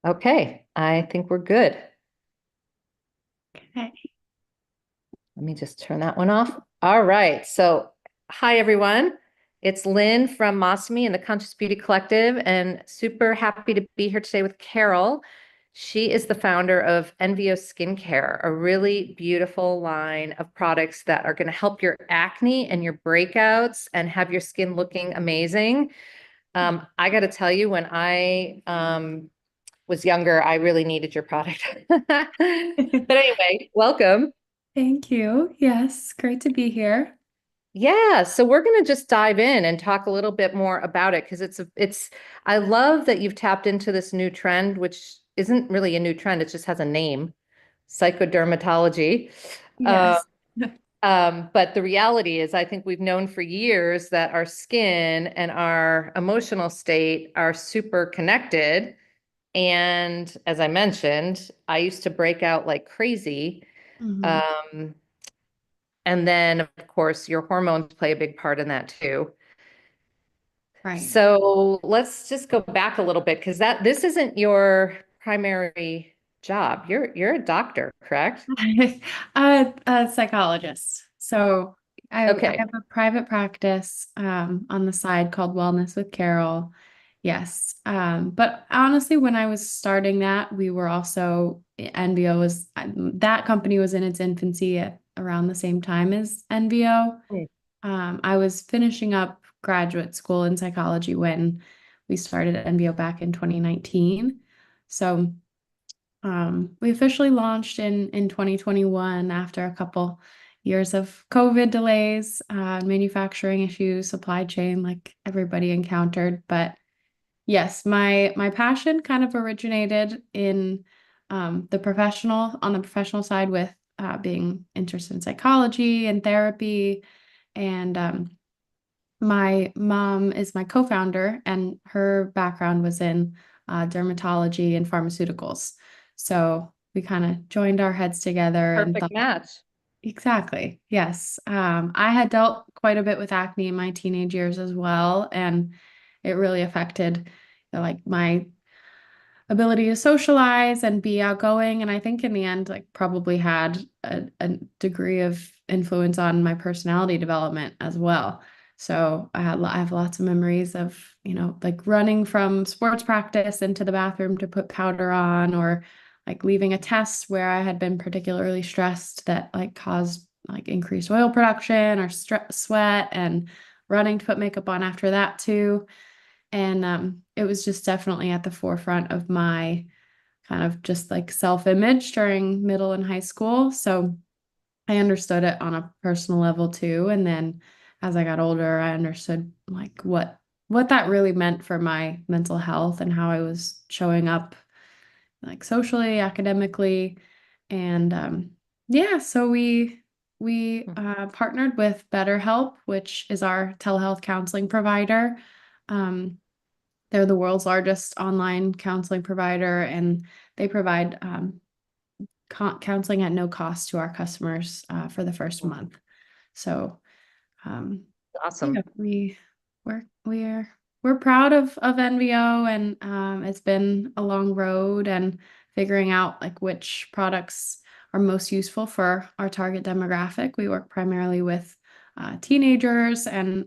Okay, I think we're good. Okay. Let me just turn that one off. All right. So, hi everyone. It's Lynn from Mosme and the Conscious Beauty Collective, and super happy to be here today with Carol. She is the founder of Envio Skincare, a really beautiful line of products that are going to help your acne and your breakouts and have your skin looking amazing. I got to tell you, when I was younger, I really needed your product. But anyway, welcome. Thank you. Yes, great to be here. Yeah, so we're going to just dive in and talk a little bit more about it because I love that you've tapped into this new trend, which isn't really a new trend, it just has a name, psychodermatology. Uh, Yes. but the reality is, I think we've known for years that our skin and our emotional state are super connected. And as I mentioned, I used to break out like crazy. Hmm. Um, and then, of course, your hormones play a big part in that too. Right. So let's just go back a little bit because this isn't your primary job. You're a doctor, correct? A psychologist. So I Okay. have a private practice on the side called Wellness with Carol. Yes. But honestly, when I was starting that, we were also Envio was that company was in its infancy at around the same time as Envio. Hmm. I was finishing up graduate school in psychology when we started at Envio back in 2019. So we officially launched in 2021 after a couple years of COVID delays, manufacturing issues, supply chain, like everybody encountered. But yes, my passion kind of originated in on the professional side with being interested in psychology and therapy. And my mom is my co-founder, and her background was in dermatology and pharmaceuticals. So we kind of joined our heads together and Perfect thought, match. exactly, yes. I had dealt quite a bit with acne in my teenage years as well, and it really affected like my ability to socialize and be outgoing. And I think in the end, like probably had a degree of influence on my personality development as well. So I have lots of memories of, like running from sports practice into the bathroom to put powder on, or like leaving a test where I had been particularly stressed that like caused like increased oil production or sweat, and running to put makeup on after that too. And it was just definitely at the forefront of my kind of just like self-image during middle and high school. So I understood it on a personal level too. And then as I got older, I understood like what that really meant for my mental health and how I was showing up like socially, academically. And yeah, so we partnered with BetterHelp, which is our telehealth counseling provider. Um, they're the world's largest online counseling provider, and they provide counseling at no cost to our customers for the first month. So, um, yeah, Awesome. we're proud of NVO, and it's been a long road and figuring out like which products are most useful for our target demographic. We work primarily with teenagers and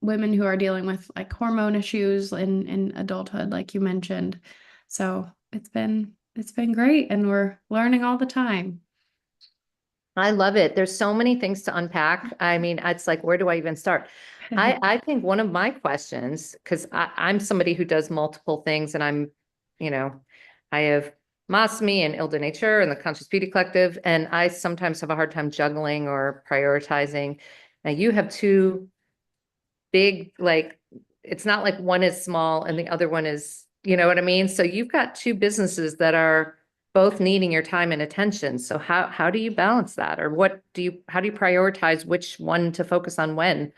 women who are dealing with like hormone issues in adulthood, like you mentioned. So it's been great, and we're learning all the time. I love it. There's so many things to unpack. I mean, it's like, where do I even start? I think one of my questions, because I'm somebody who does multiple things, and you know, I have Masmi and Ilda Nature and the Conscious Beauty Collective, and I sometimes have a hard time juggling or prioritizing. Now you have two big, like, it's not like one is small and the other one is, you know what I mean? So you've got two businesses that are both needing your time and attention. So how do you balance that? Or how do you prioritize which one to focus on when?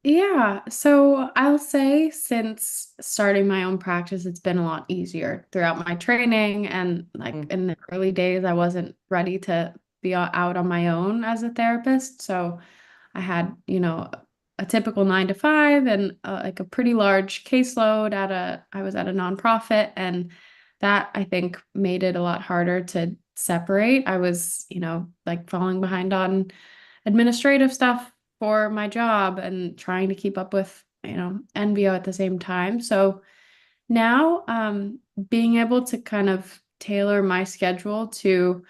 Yeah, so I'll say since starting my own practice, it's been a lot easier throughout my training. And like Mm. in the early days, I wasn't ready to be out on my own as a therapist. So I had, a typical 9 to 5 and like a pretty large caseload I was at a nonprofit. And that I think made it a lot harder to separate. I was, like falling behind on administrative stuff for my job and trying to keep up with, Envio at the same time. So now, being able to kind of tailor my schedule to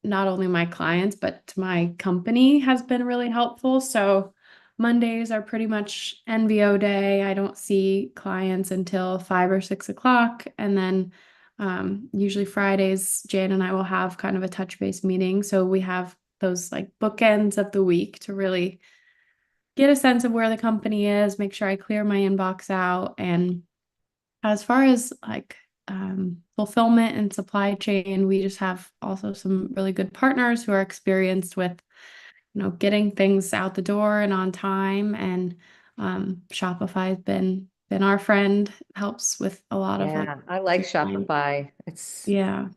not only my clients, but to my company has been really helpful. So Mondays are pretty much NVO day. I don't see clients until 5 or 6 o'clock. And then usually Fridays, Jan and I will have kind of a touch base meeting. So we have those like bookends of the week to really get a sense of where the company is, make sure I clear my inbox out. And as far as like fulfillment and supply chain, we just have also some really good partners who are experienced with, getting things out the door and on time. And Shopify's been our friend, helps with a lot of like, Yeah, I like Shopify. It's yeah,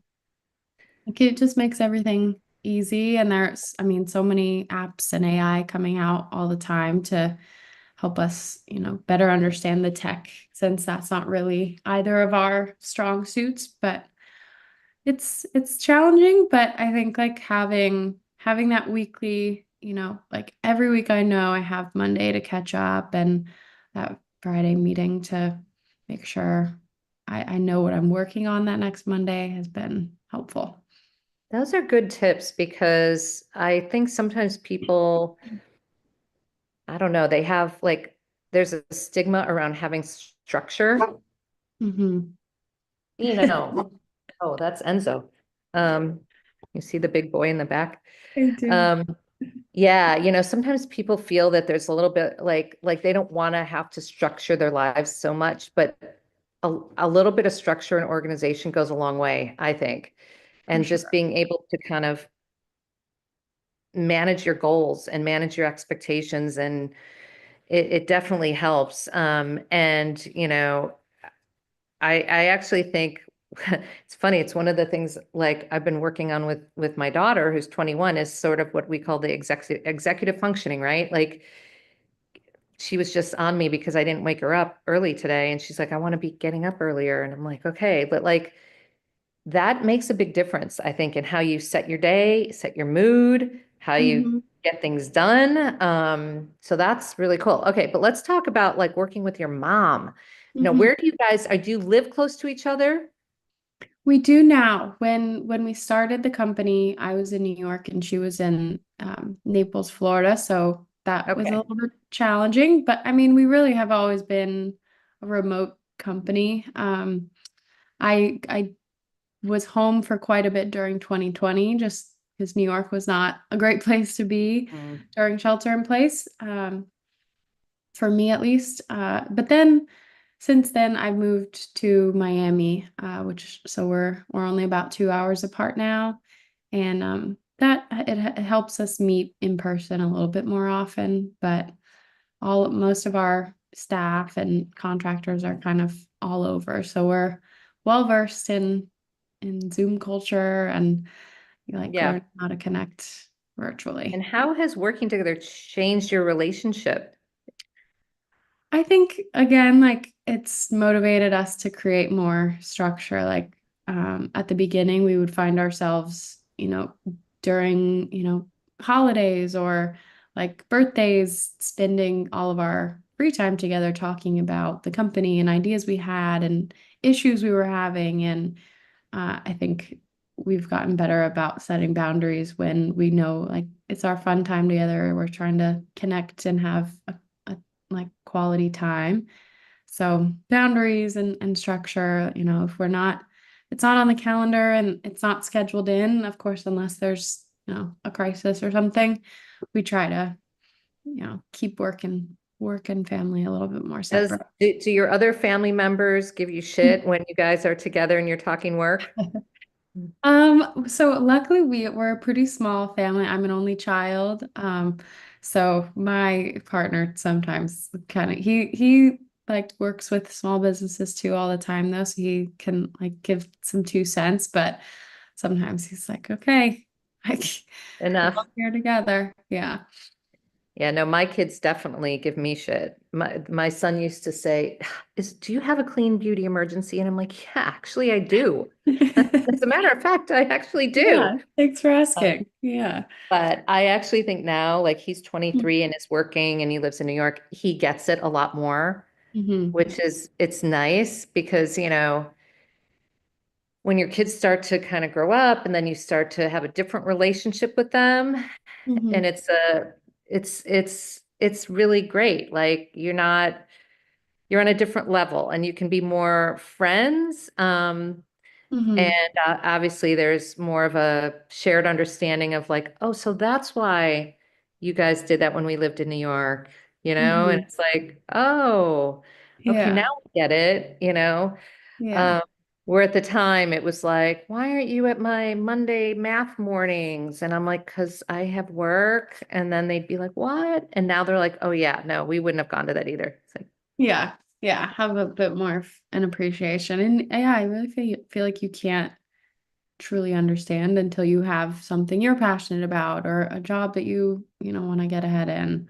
like it just makes everything easy. And there's, I mean, so many apps and AI coming out all the time to help us, better understand the tech, since that's not really either of our strong suits. But it's challenging, but I think like having that weekly, like every week I know I have Monday to catch up and that Friday meeting to make sure I know what I'm working on that next Monday has been helpful. those are good tips because I think sometimes people, I don't know, they have like there's a stigma around having structure. Hmm. Oh, that's Enzo. Um, you see the big boy in the back. I do. Um, yeah, sometimes people feel that there's a little bit like they don't want to have to structure their lives so much, but a little bit of structure and organization goes a long way, I think. For And just sure. being able to kind of manage your goals and manage your expectations, and it definitely helps. And I actually think it's funny. It's one of the things like I've been working on with my daughter who's 21 is sort of what we call the executive functioning, right? Like she was just on me because I didn't wake her up early today, and she's like, I want to be getting up earlier. And I'm like, okay, but like that makes a big difference, I think, in how you set your day, set your mood, how you Hmm. get things done. So that's really cool. Okay, but let's talk about like working with your mom. Hmm. Where do you guys do you live close to each other? We do now. When we started the company, I was in New York and she was in Naples, Florida. So that was a Okay. little bit challenging. But I mean, we really have always been a remote company. I was home for quite a bit during 2020, just because New York was not a great place to be Mm. during shelter in place, for me at least. But then since then, I've moved to Miami, which so we're only about 2 hours apart now, and that it helps us meet in person a little bit more often. But all most of our staff and contractors are kind of all over, so we're well versed in Zoom culture and like Yeah. learn how to connect virtually. And how has working together changed your relationship? I think again, like it's motivated us to create more structure. Like at the beginning, we would find ourselves, during, holidays or like birthdays, spending all of our free time together talking about the company and ideas we had and issues we were having. And I think we've gotten better about setting boundaries when we know like it's our fun time together. We're trying to connect and have a like quality time. So boundaries and structure, if it's not on the calendar and it's not scheduled in, of course, unless there's, a crisis or something, we try to, keep work and family a little bit more Does separate. do your other family members give you shit when you guys are together and you're talking work? So luckily we're a pretty small family. I'm an only child. So my partner sometimes kind of he like works with small businesses too all the time though, so he can like give some 2 cents, but sometimes he's like, okay, like we're Enough. all here together. Yeah. Yeah, no, my kids definitely give me shit. My son used to say, do you have a clean beauty emergency? And I'm like, yeah, actually I do. As a matter of fact, I actually do. Yeah, thanks for Uh, asking. Yeah. but I actually think now, like he's 23 and is working and he lives in New York, he gets it a lot more, Mm-hmm. which is it's nice because, when your kids start to kind of grow up and then you start to have a different relationship with them, and Mm-hmm. it's really great. Like you're on a different level and you can be more friends. And Mm-hmm. obviously there's more of a shared understanding of like, oh, so that's why you guys did that when we lived in New York, and Mm-hmm. it's like, oh, okay, now Yeah. I get it. Yeah. Um, where at the time it was like, why aren't you at my Monday math mornings? And I'm like, because I have work. And then they'd be like, what? And now they're like, oh yeah, no, we wouldn't have gone to that either. It's like, Yeah. Yeah. Have a bit more an appreciation. And yeah, I really feel like you can't truly understand until you have something you're passionate about or a job that you want to get ahead in.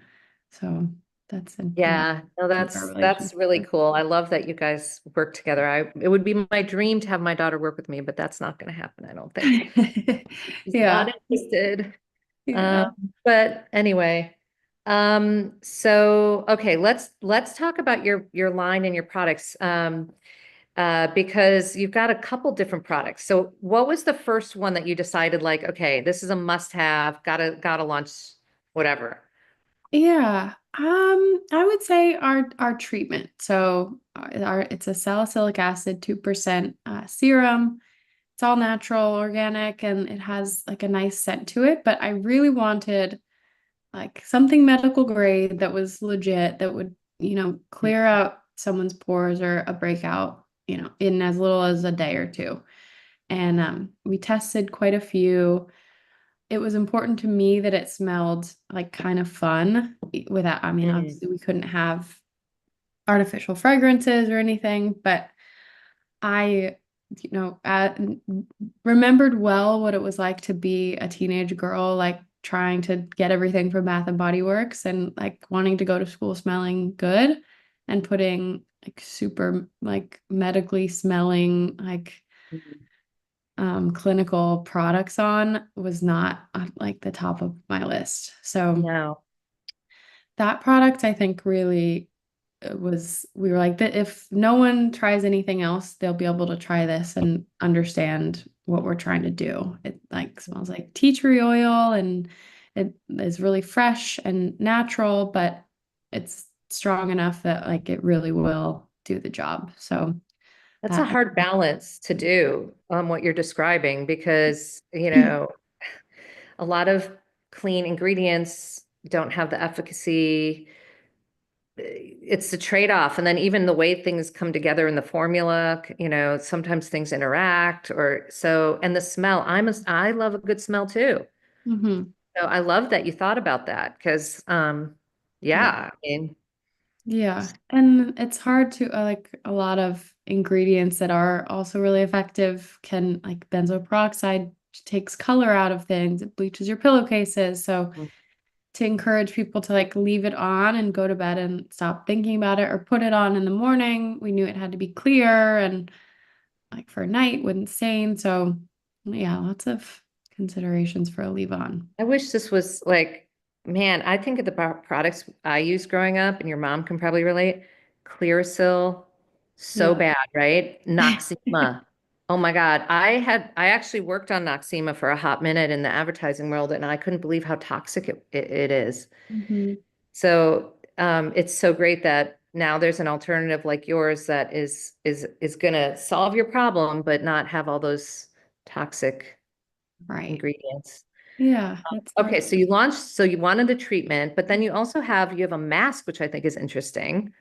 So that's an yeah, no, deeper that's relationship. really cool. I love that you guys work together. It would be my dream to have my daughter work with me, but that's not going to happen, I don't think. She's not Yeah. interested. Um, Yeah. but anyway, so okay, let's talk about your line and your products. Because you've got a couple different products. So what was the first one that you decided like, okay, this is a must-have, gotta launch whatever? Yeah. I would say our treatment. So our it's a salicylic acid 2% serum. It's all natural, organic, and it has like a nice scent to it. But I really wanted like something medical grade that was legit, that would, clear out someone's pores or a breakout, in as little as a day or two. And we tested quite a few. It was important to me that it smelled like kind of fun without, I mean, Mm. obviously we couldn't have artificial fragrances or anything, but I, remembered well what it was like to be a teenage girl, like trying to get everything from Bath and Body Works and like wanting to go to school smelling good and putting like super like medically smelling like clinical products on was not like the top of my list. So No. that product I think really was we were like that if no one tries anything else, they'll be able to try this and understand what we're trying to do. It like smells like tea tree oil and it is really fresh and natural, but it's strong enough that like it really will do the job. So That's a that hard balance to do on what you're describing because, a lot of clean ingredients don't have the efficacy. It's the trade-off. And then even the way things come together in the formula, sometimes things interact or so, and the smell, I love a good smell too. Mhm. So I love that you thought about that because, Yeah. yeah, I mean, Yeah. And it's hard to like a lot of ingredients that are also really effective can like benzoyl peroxide takes color out of things. It bleaches your pillowcases. So to encourage people to like leave it on and go to bed and stop thinking about it or put it on in the morning, we knew it had to be clear and like for night wouldn't stain. So yeah, lots of considerations for a leave on. I wish this was like, man, I think of the products I used growing up, and your mom can probably relate. Clearasil, so Yeah. bad, right? Noxema. Oh my God. I actually worked on Noxema for a hot minute in the advertising world, and I couldn't believe how toxic it is. Mhm. So it's so great that now there's an alternative like yours that is gonna solve your problem, but not have all those toxic Right. ingredients. Yeah, that's Okay, so you wanted the treatment, but then you have a mask, which I think is interesting.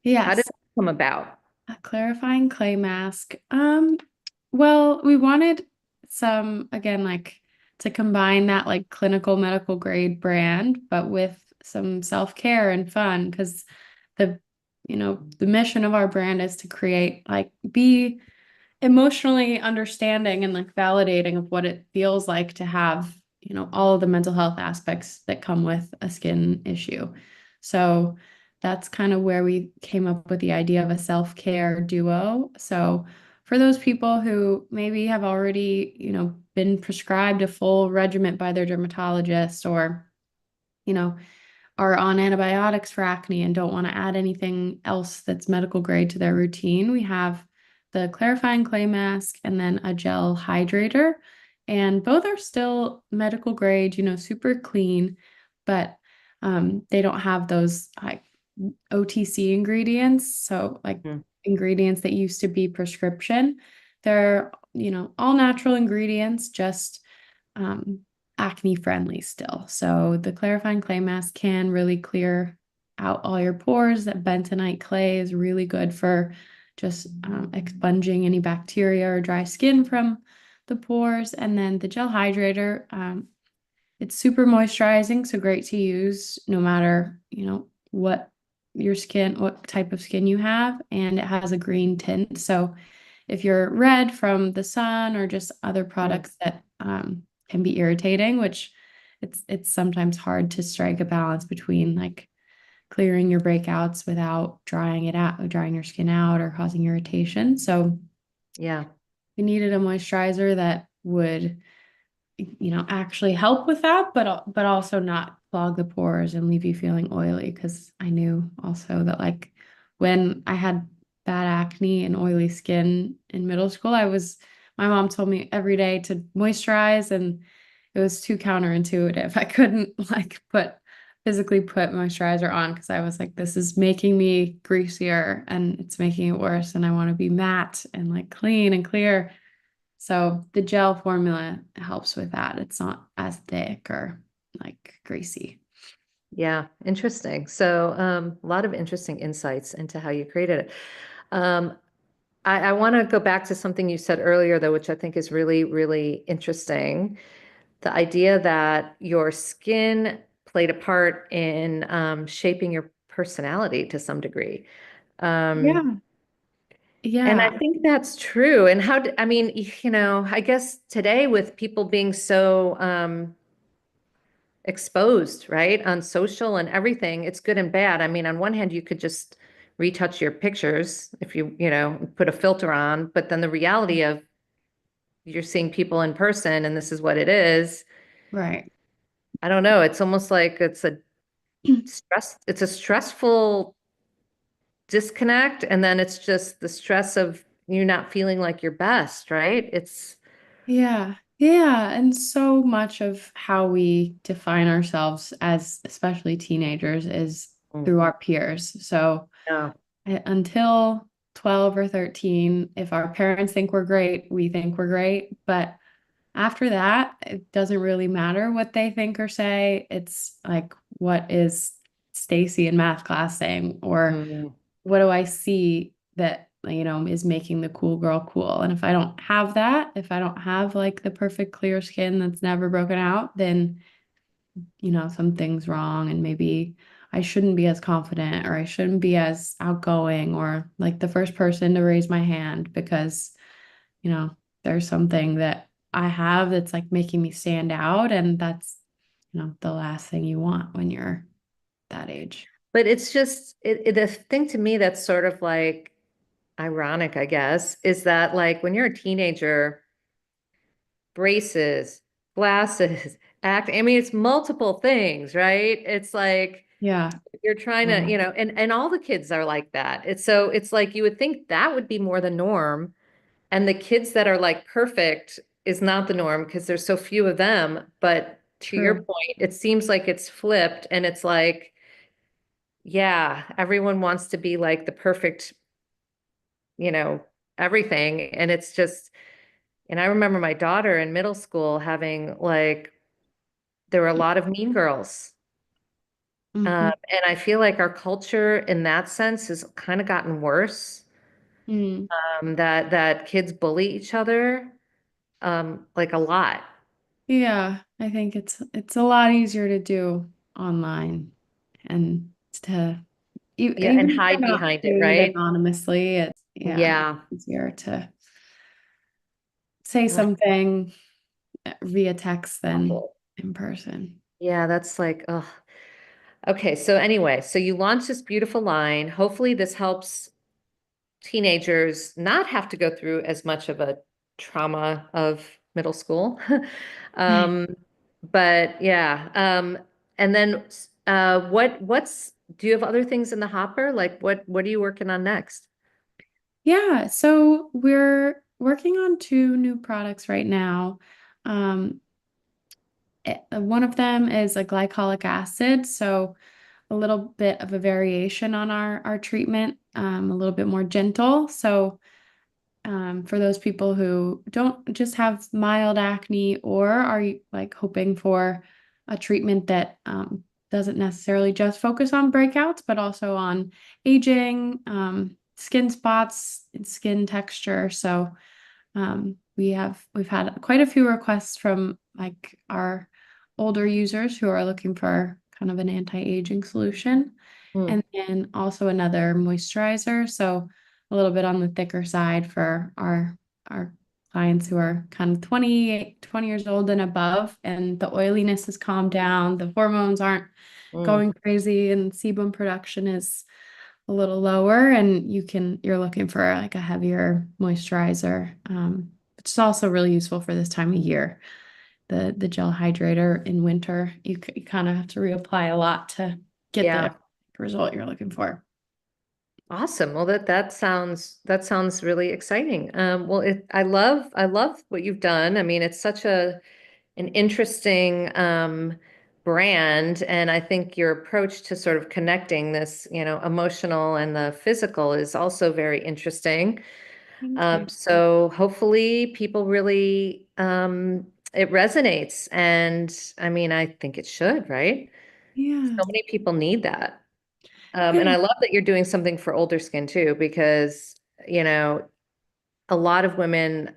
How did yes. that come about? A clarifying clay mask. Well, we wanted some, again, like to combine that like clinical medical grade brand, but with some self-care and fun, because the, the mission of our brand is to create like be emotionally understanding and like validating of what it feels like to have, all of the mental health aspects that come with a skin issue. So that's kind of where we came up with the idea of a self-care duo. So for those people who maybe have already, been prescribed a full regimen by their dermatologist, or, you know, are on antibiotics for acne and don't want to add anything else that's medical grade to their routine, we have the clarifying clay mask and then a gel hydrator. And both are still medical grade, super clean, but they don't have those like OTC ingredients. So, like Mm. ingredients that used to be prescription. They're, all natural ingredients, just um, acne friendly still. So the clarifying clay mask can really clear out all your pores. That bentonite clay is really good for just expunging any bacteria or dry skin from the pores. And then the gel hydrator, it's super moisturizing, so great to use no matter, what type of skin you have, and it has a green tint. So if you're red from the sun or just other Mm. products that can be irritating, which it's sometimes hard to strike a balance between like clearing your breakouts without drying your skin out or causing irritation. So Yeah. we needed a moisturizer that would actually help with that, but also not clog the pores and leave you feeling oily. Because I knew also that like when I had bad acne and oily skin in middle school, my mom told me every day to moisturize, and it was too counterintuitive. I couldn't like physically put moisturizer on because I was like, this is making me greasier and it's making it worse, and I want to be matte and like clean and clear. So the gel formula helps with that. It's not as thick or like greasy. Yeah. Interesting. So, a lot of interesting insights into how you created it. Um, I want to go back to something you said earlier, though, which I think is really, really interesting. The idea that your skin played a part in shaping your personality to some degree. Um, Yeah. and I Yeah. think that's true. And I mean, I guess today with people being so exposed, right, on social and everything, it's good and bad. I mean, on one hand, you could just retouch your pictures if put a filter on, but then the reality of you're seeing people in person and this is what it is. Right. I don't know. It's almost like it's a stressful disconnect. And then it's just the stress of you not feeling like your best, right? It's, Yeah. Yeah. And so much of how we define ourselves as especially teenagers is mm, through our peers. So yeah, until 12 or 13, if our parents think we're great, we think we're great. But after that, it doesn't really matter what they think or say. It's like, what is Stacy in math class saying? Or mm, what do I see that, is making the cool girl cool? And if I don't have that, if I don't have like the perfect clear skin that's never broken out, then, something's wrong. And maybe I shouldn't be as confident, or I shouldn't be as outgoing, or like the first person to raise my hand because you know, there's something that I have that's like making me stand out. And that's, the last thing you want when you're that age. but it's just the thing to me that's sort of like ironic, I guess, is that like when you're a teenager, braces, glasses, act, I mean, it's multiple things, right? It's like Yeah. you're trying to, Wow. and all the kids are like that. It's like you would think that would be more the norm. And the kids that are like perfect is not the norm because there's so few of them. But to your True. point, it seems like it's flipped and it's like, yeah, everyone wants to be like the perfect, you know, everything. And it's just, and I remember my daughter in middle school having like, there were a lot of mean girls. Hmm. And I feel like our culture in that sense has kind of gotten worse. Mm. That kids bully each other, like a lot. Yeah. I think it's a lot easier to do online, and Yeah, and even if they're hide not behind it, doing it right? anonymously, yeah, Yeah. it's easier to say Ugh, something via text than awful. in person. Yeah, that's like, oh. Okay, so anyway, so you launched this beautiful line. Hopefully this helps teenagers not have to go through as much of a trauma of middle school. Um, but yeah, and then do you have other things in the hopper? Like what are you working on next? Yeah, so we're working on two new products right now. Um, One of them is a glycolic acid, so a little bit of a variation on our treatment, a little bit more gentle. So for those people who don't just have mild acne or are like hoping for a treatment that doesn't necessarily just focus on breakouts, but also on aging, skin spots, and skin texture. So we've had quite a few requests from like our older users who are looking for kind of an anti-aging solution. Hmm. And then also another moisturizer. So a little bit on the thicker side for our clients who are kind of 20 years old and above, and the oiliness has calmed down, the hormones aren't Mm. going crazy, and sebum production is a little lower, and you're looking for like a heavier moisturizer, which is also really useful for this time of year. The gel hydrator in winter, you kind of have to reapply a lot to get the Yeah. result you're looking for. Awesome. Well, that sounds really exciting. Well, I love what you've done. I mean, it's such an interesting brand, and I think your approach to sort of connecting this, emotional and the physical is also very interesting. Thank you. So hopefully people really it resonates, and I mean, I think it should, right? Yeah. So many people need that. And Yeah. I love that you're doing something for older skin too, because, you know, a lot of women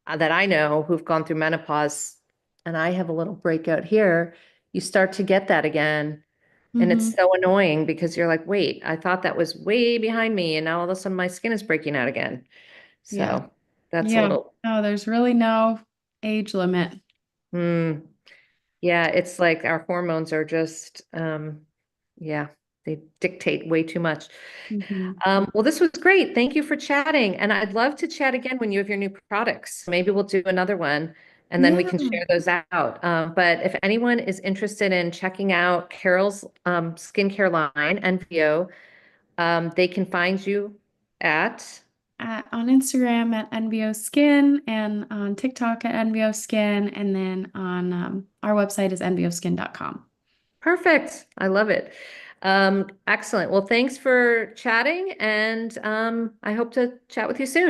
that I know who've gone through menopause, and I have a little breakout here, you start to get that again. And Hmm. it's so annoying because you're like, wait, I thought that was way behind me. And now all of a sudden my skin is breaking out again. Yeah. So that's a Yeah. little, No, there's really no age limit. hmm. Yeah, it's like our hormones are just, yeah, they dictate way too much. Hmm. Well, this was great. Thank you for chatting. And I'd love to chat again when you have your new products. Maybe we'll do another one and then we Yeah. can share those out. But if anyone is interested in checking out Carol's skincare line, Envio, they can find you at On Instagram at Envio Skin and on TikTok at Envio Skin. And then on our website is envioskin.com. Perfect. I love it. Excellent. Well, thanks for chatting, and I hope to chat with you soon.